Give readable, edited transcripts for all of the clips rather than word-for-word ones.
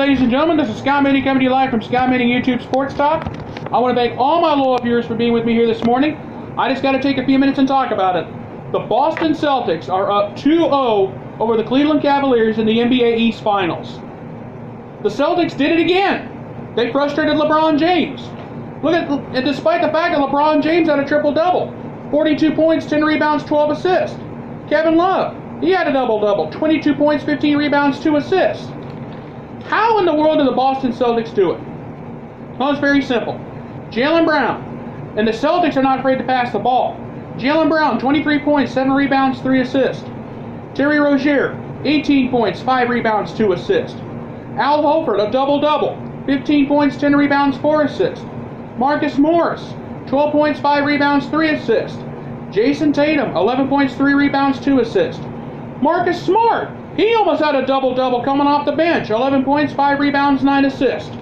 ladies and gentlemen. This is Scott Manning coming to you live from Scott Manning YouTube Sports Talk. I want to thank all my loyal viewers for being with me here this morning. I just got to take a few minutes and talk about it. The Boston Celtics are up 2-0 over the Cleveland Cavaliers in the NBA East Finals. The Celtics did it again. They frustrated LeBron James. And despite the fact that LeBron James had a triple-double, 42 points, 10 rebounds, 12 assists. Kevin Love, he had a double-double, 22 points, 15 rebounds, 2 assists. How in the world did the Boston Celtics do it? Well, it's very simple. Jaylen Brown, and the Celtics are not afraid to pass the ball. Jaylen Brown, 23 points, 7 rebounds, 3 assists. Terry Rozier, 18 points, 5 rebounds, 2 assists. Al Horford, a double-double, 15 points, 10 rebounds, 4 assists. Marcus Morris, 12 points, 5 rebounds, 3 assists. Jason Tatum, 11 points, 3 rebounds, 2 assists. Marcus Smart, he almost had a double-double coming off the bench. 11 points, 5 rebounds, 9 assists.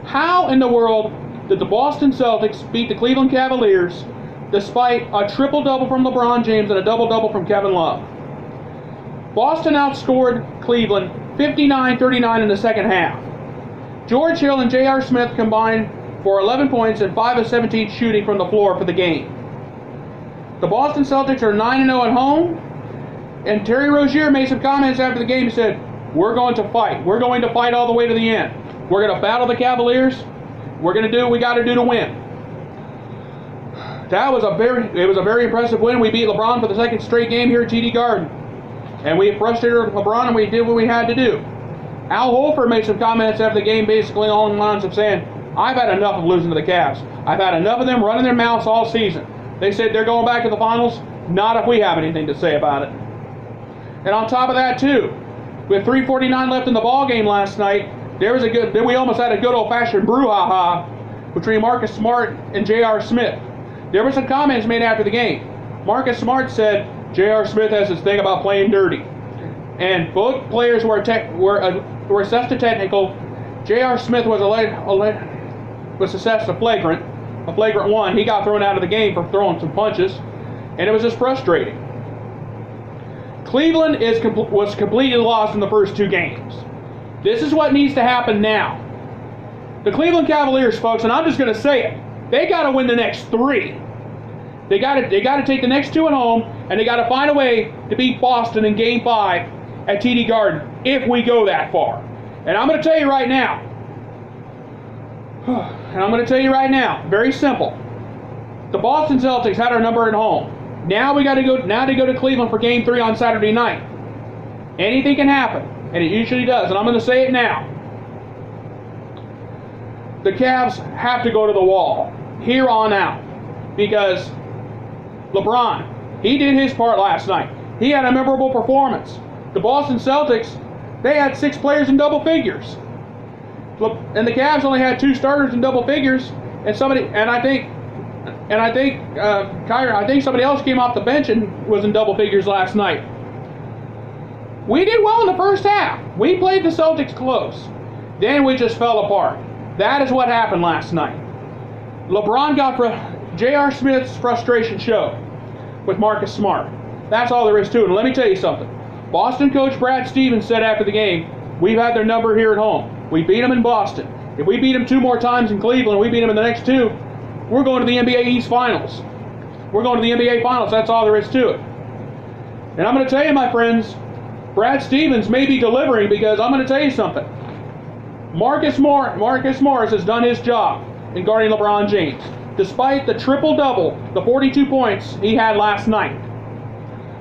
How in the world did the Boston Celtics beat the Cleveland Cavaliers despite a triple-double from LeBron James and a double-double from Kevin Love? Boston outscored Cleveland 59-39 in the second half. George Hill and J.R. Smith combined for 11 points and 5 of 17 shooting from the floor for the game. The Boston Celtics are 9-0 at home, and Terry Rozier made some comments after the game. He said, "We're going to fight. We're going to fight all the way to the end. We're going to battle the Cavaliers. We're going to do what we got to do to win." It was a very impressive win. We beat LeBron for the second straight game here at TD Garden, and we frustrated LeBron, and we did what we had to do. Al Horford made some comments after the game, basically along the lines of saying, "I've had enough of losing to the Cavs. I've had enough of them running their mouths all season. They said they're going back to the finals. Not if we have anything to say about it." And on top of that, too, with 3:49 left in the ball game last night, we almost had a good old-fashioned brouhaha between Marcus Smart and J.R. Smith. There were some comments made after the game. Marcus Smart said J.R. Smith has this thing about playing dirty, and both players were assessed a technical. J.R. Smith was assessed a flagrant one. He got thrown out of the game for throwing some punches, and it was just frustrating. Cleveland was completely lost in the first 2 games. This is what needs to happen now. The Cleveland Cavaliers, folks, and I'm just going to say it, they got to win the next 3. They got to take the next 2 at home, and they got to find a way to beat Boston in Game 5 at TD Garden if we go that far. And I'm going to tell you right now, very simple. The Boston Celtics had our number at home. Now they go to Cleveland for Game 3 on Saturday night. Anything can happen, and it usually does. And I'm going to say it now. The Cavs have to go to the wall here on out, because LeBron, he did his part last night. He had a memorable performance. The Boston Celtics, they had 6 players in double figures. And the Cavs only had 2 starters in double figures, I think somebody else came off the bench and was in double figures last night. We did well in the first half. We played the Celtics close. Then we just fell apart. That is what happened last night. LeBron got J.R. Smith's frustration show with Marcus Smart. That's all there is to it. And let me tell you something. Boston coach Brad Stevens said after the game, "We've had their number here at home. We beat them in Boston. If we beat them 2 more times in Cleveland, we beat them in the next 2, we're going to the NBA East Finals. We're going to the NBA Finals. That's all there is to it." And I'm going to tell you, my friends, Brad Stevens may be delivering, because I'm going to tell you something. Marcus Morris has done his job in guarding LeBron James, despite the triple-double, the 42 points he had last night.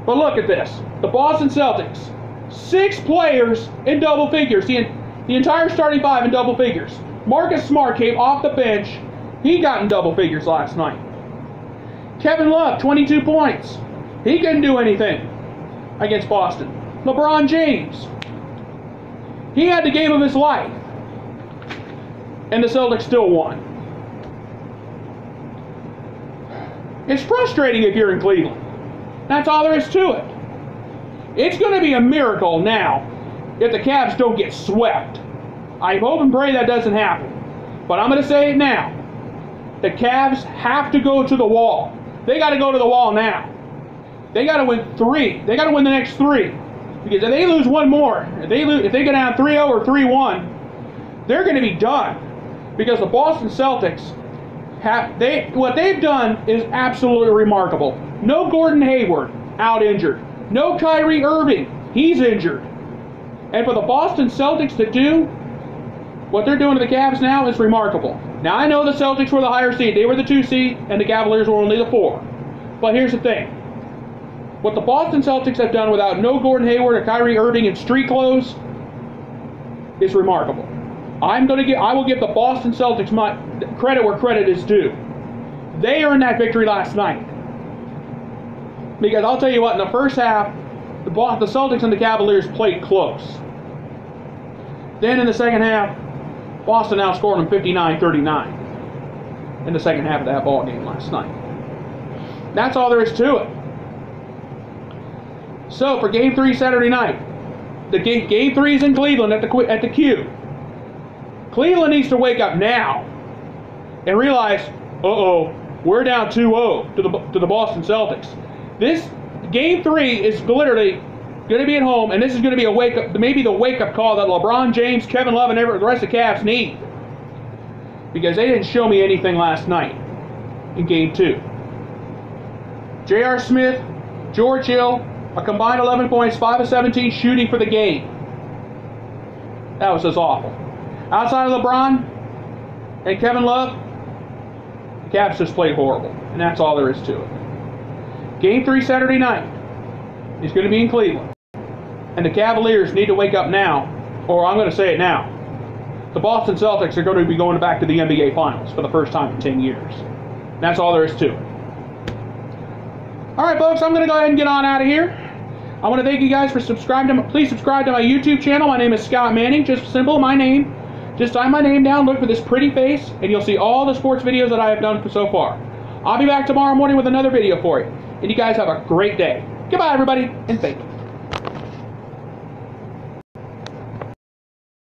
But look at this. The Boston Celtics, 6 players in double figures. The entire starting 5 in double figures. Marcus Smart came off the bench. He got in double figures last night. Kevin Love, 22 points. He couldn't do anything against Boston. LeBron James, he had the game of his life, and the Celtics still won. It's frustrating if you're in Cleveland. That's all there is to it. It's going to be a miracle now if the Cavs don't get swept. I hope and pray that doesn't happen. But I'm going to say it now. The Cavs have to go to the wall. They got to go to the wall now. They got to win 3. They got to win the next 3. Because if they lose one more, if they go down 3-0 or 3-1, they're going to be done. Because the Boston Celtics what they've done is absolutely remarkable. No Gordon Hayward, out injured. No Kyrie Irving, he's injured. And for the Boston Celtics to do what they're doing to the Cavs now is remarkable. Now I know the Celtics were the higher seed. They were the 2 seed, and the Cavaliers were only the 4. But here's the thing. What the Boston Celtics have done without no Gordon Hayward or Kyrie Irving in street clothes is remarkable. I will give the Boston Celtics my credit where credit is due. They earned that victory last night. Because I'll tell you what, in the first half, the Celtics and the Cavaliers played close. Then in the second half, Boston outscored them 59-39 in the second half of that ball game last night. That's all there is to it. So for Game 3 Saturday night, the Game 3 is in Cleveland at the Q. Cleveland needs to wake up now and realize, we're down 2-0 to the Boston Celtics. This Game 3 is literally going to be at home, and this is going to be maybe the wake-up call that LeBron James, Kevin Love, and the rest of the Cavs need. Because they didn't show me anything last night in Game 2. J.R. Smith, George Hill, a combined 11 points, 5 of 17 shooting for the game. That was just awful. Outside of LeBron and Kevin Love, the Cavs just played horrible. And that's all there is to it. Game 3 Saturday night is going to be in Cleveland. And the Cavaliers need to wake up now, or I'm going to say it now. The Boston Celtics are going to be going back to the NBA Finals for the first time in 10 years. And that's all there is to it. All right, folks, I'm going to go ahead and get on out of here. I want to thank you guys for subscribing. Please subscribe to my YouTube channel. My name is Scott Manning. Just simple, my name. Just type my name down, look for this pretty face, and you'll see all the sports videos that I have done so far. I'll be back tomorrow morning with another video for you. And you guys have a great day. Goodbye, everybody, and thank you.